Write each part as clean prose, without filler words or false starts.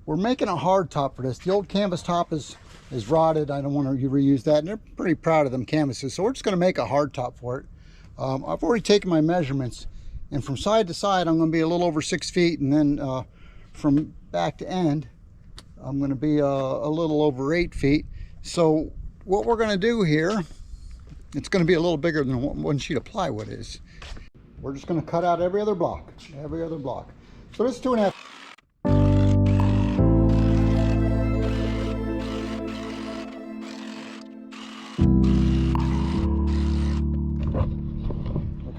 we're making a hard top for this. The old canvas top is rotted. I don't want to reuse that, and they're pretty proud of them canvases, so we're just going to make a hard top for it. I've already taken my measurements, and from side to side I'm going to be a little over 6 feet, and then from back to end I'm going to be a little over 8 feet. So what we're going to do here, it's going to be a little bigger than one sheet of plywood is. We're just going to cut out every other block. So this is 2.5.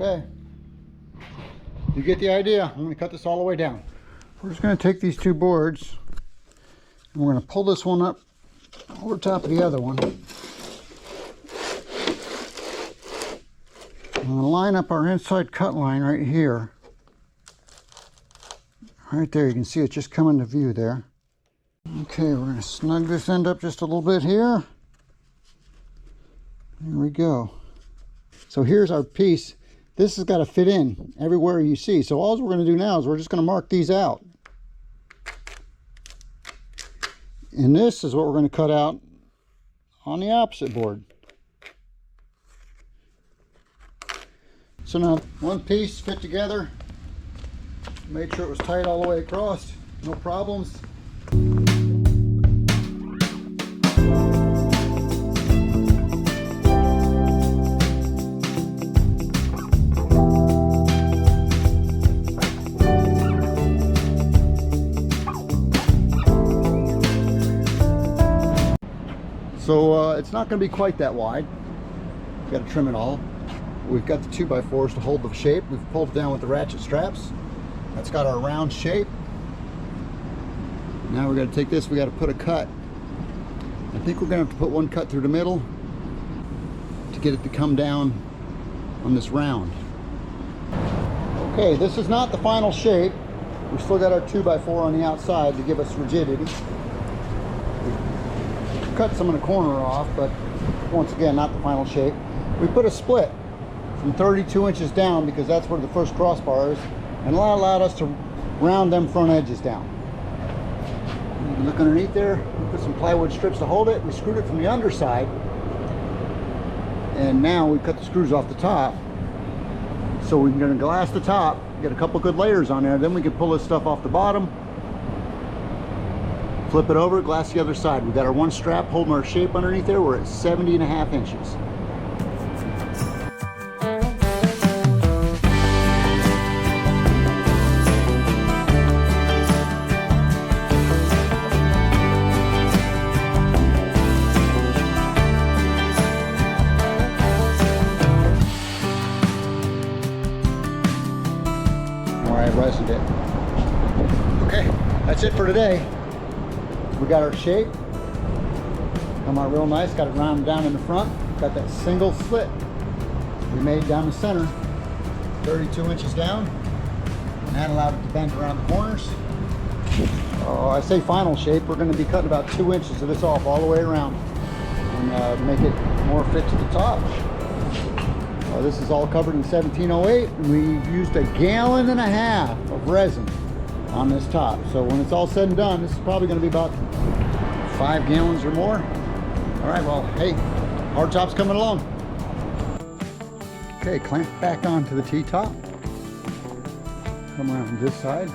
Okay, you get the idea. I'm going to cut this all the way down. We're just going to take these two boards and we're going to pull this one up over top of the other one. I'm going to line up our inside cut line right here. Right there, you can see it just coming to view there. Okay, we're going to snug this end up just a little bit here. There we go. So here's our piece. This has got to fit in everywhere you see. So all we're going to do now is we're just going to mark these out. And this is what we're going to cut out on the opposite board. So now one piece fit together. Made sure it was tight all the way across. No problems. So it's not going to be quite that wide. We've got to trim it all. We've got the 2x4s to hold the shape. We've pulled it down with the ratchet straps. That's got our round shape. Now we're going to take this, we got to put a cut. I think we're going to have to put one cut through the middle to get it to come down on this round. Okay, this is not the final shape. We still got our 2x4 on the outside to give us rigidity. Cut some of the corner off, but once again, not the final shape. We put a split from 32 inches down because that's where the first crossbar is, and that allowed us to round them front edges down. You can look underneath there. We put some plywood strips to hold it. We screwed it from the underside, and now we cut the screws off the top. So we're going to glass the top, get a couple good layers on there, then we can pull this stuff off the bottom, flip it over, glass the other side. We've got our one strap holding our shape underneath there. We're at 70.5 inches. All right, resined it. Okay, that's it for today. We got our shape, come out real nice, got it rounded down in the front, got that single slit we made down the center, 32 inches down, and that allowed it to bend around the corners. I say final shape, we're going to be cutting about 2 inches of this off all the way around and make it more fit to the top. This is all covered in 1708, and we've used 1.5 gallons of resin on this top. So when it's all said and done, this is probably going to be about 5 gallons or more. All right, well, hey, hard top's coming along. Okay, clamp back onto the T-top. Come around this side.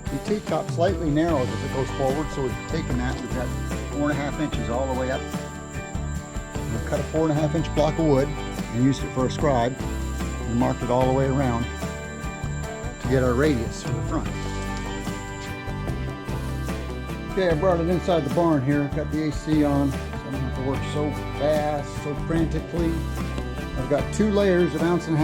The T-top slightly narrows as it goes forward, so we've taken that. We've got 4.5 inches all the way up. We've cut a 4.5 inch block of wood and used it for a scribe and marked it all the way around to get our radius for the front. Okay, I brought it inside the barn here. I've got the AC on, so I don't have to work so fast, so frantically. I've got 2 layers of 1.5 ounces.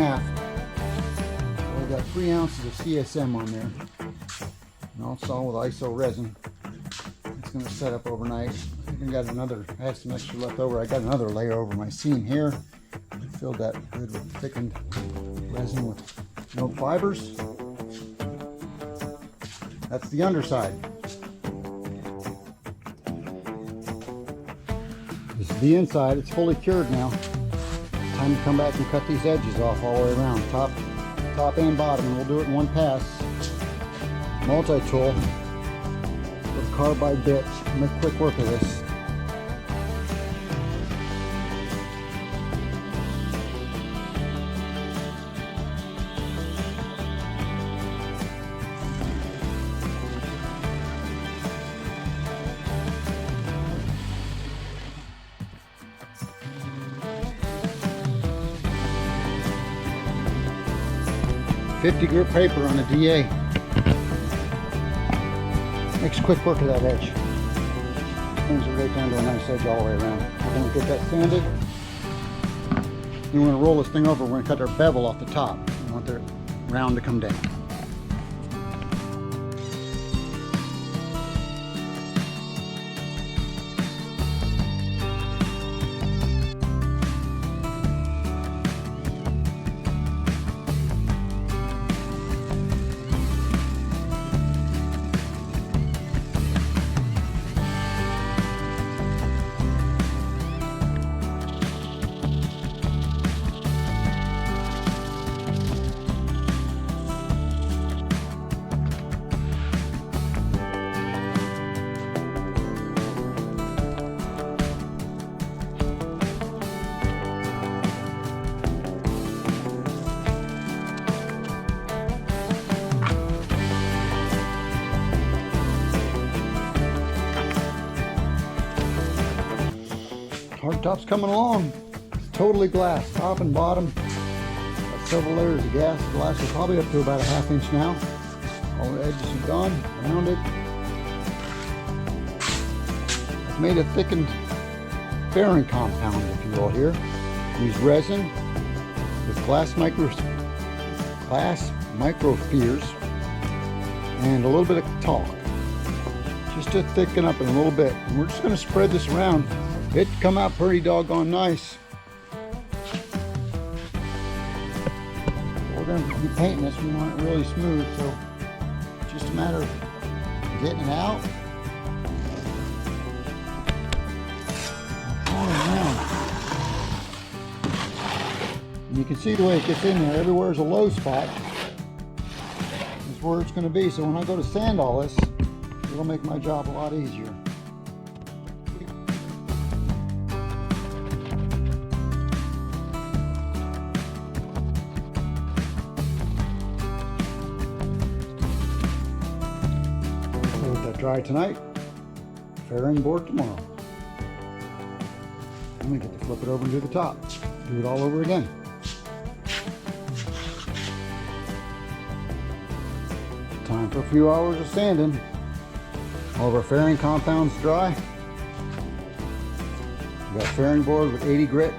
So I've got 3 ounces of CSM on there. And also with ISO resin. It's going to set up overnight. I think I got another, I have some extra left over. I got another layer over my seam here. I filled that good with thickened resin with no fibers. That's the underside. This is the inside. It's fully cured now. Time to come back and cut these edges off all the way around, top and bottom, and we'll do it in one pass. Multi-tool with a carbide bit. Make quick work of this. .50 grit paper on a DA. Makes quick work of that edge. Brings it right down to a nice edge all the way around. We're going to get that sanded. Then we're going to roll this thing over. We're going to cut our bevel off the top. We want the round to come down. Hardtop's coming along. It's totally glass, top and bottom. Got several layers of glass is probably up to about a ½ inch now. All the edges are done, rounded. I've made a thickened fairing compound, if you will, here. Use resin with glass microspheres and a little bit of talc, just to thicken up it a little bit. And we're just going to spread this around. It come out pretty doggone nice. We're going to be painting this. We want it really smooth, so it's just a matter of getting it out. And you can see the way it gets in there. Everywhere is a low spot. Is where it's going to be. So when I go to sand all this, it'll make my job a lot easier. Dry tonight, fairing board tomorrow. And we get to flip it over and do the top. Do it all over again. Time for a few hours of sanding. All of our fairing compounds dry. We got fairing board with 80 grit.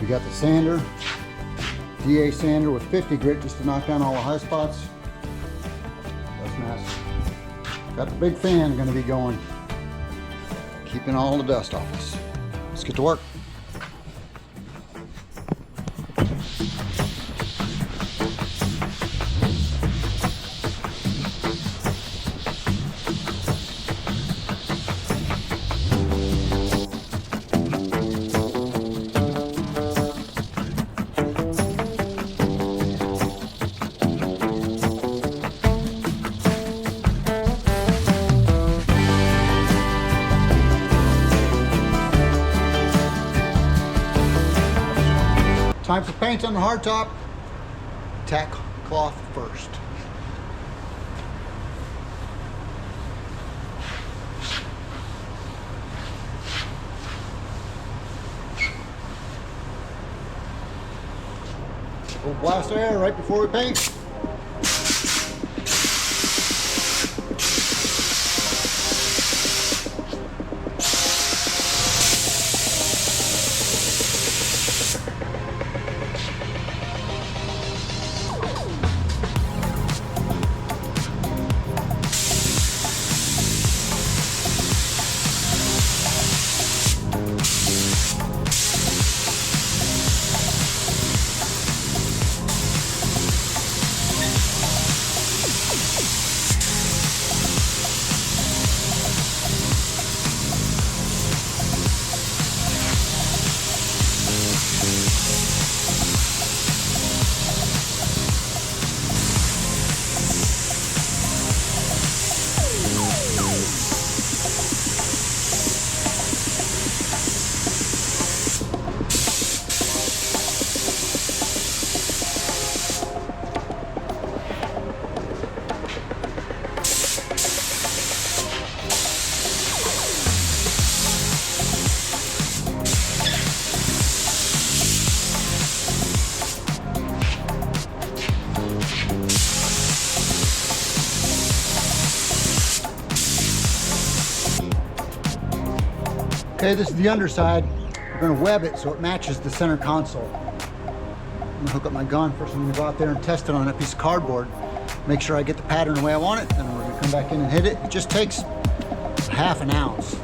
We got the sander, DA sander with 50 grit just to knock down all the high spots. That's nice. Got the big fan going to be going, keeping all the dust off us. Let's get to work. Time for paint on the hardtop. Tack cloth first. We'll blast air right before we paint. Okay, this is the underside. We're gonna web it so it matches the center console. I'm gonna hook up my gun. First I'm gonna go out there and test it on a piece of cardboard. Make sure I get the pattern the way I want it, then we're gonna come back in and hit it. It just takes half an ounce.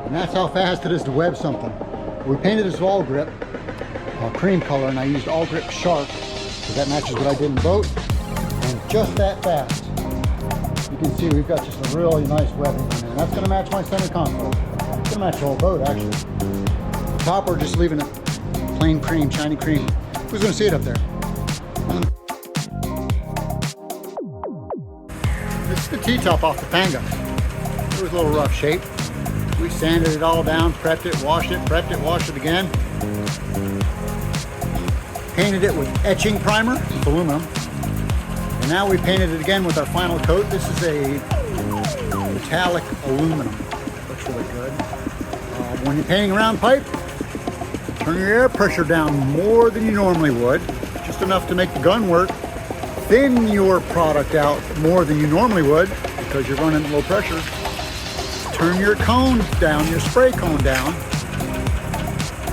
And that's how fast it is to web something. We painted this all grip, cream color, and I used all grip sharp because that matches what I did in the boat. And just that fast. You can see we've got just a really nice webbing on there. And that's going to match my center console. It's going to match the whole boat actually. Top we're just leaving it plain cream, shiny cream. Who's going to see it up there? This is the T-top off the Panga. It was a little rough shape. We sanded it all down, prepped it, washed it again. Painted it with etching primer, it's aluminum. And now we painted it again with our final coat. This is a metallic aluminum. Looks really good. When you're painting a round pipe, turn your air pressure down more than you normally would, just enough to make the gun work. Thin your product out more than you normally would because you're running low pressure. Turn your cone down, your spray cone down,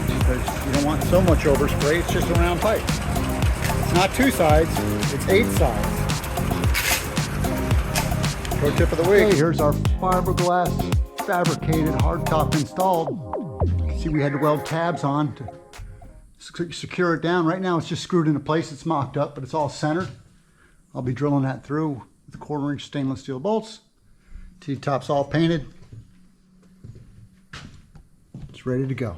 because you don't want so much overspray. It's just a round pipe. It's not 2 sides, it's 8 sides. Pro tip of the week. Okay, here's our fiberglass fabricated hardtop installed. You can see we had to weld tabs on to secure it down. Right now it's just screwed into place. It's mocked up, but it's all centered. I'll be drilling that through with 1/4" stainless steel bolts. T-top's all painted. It's ready to go.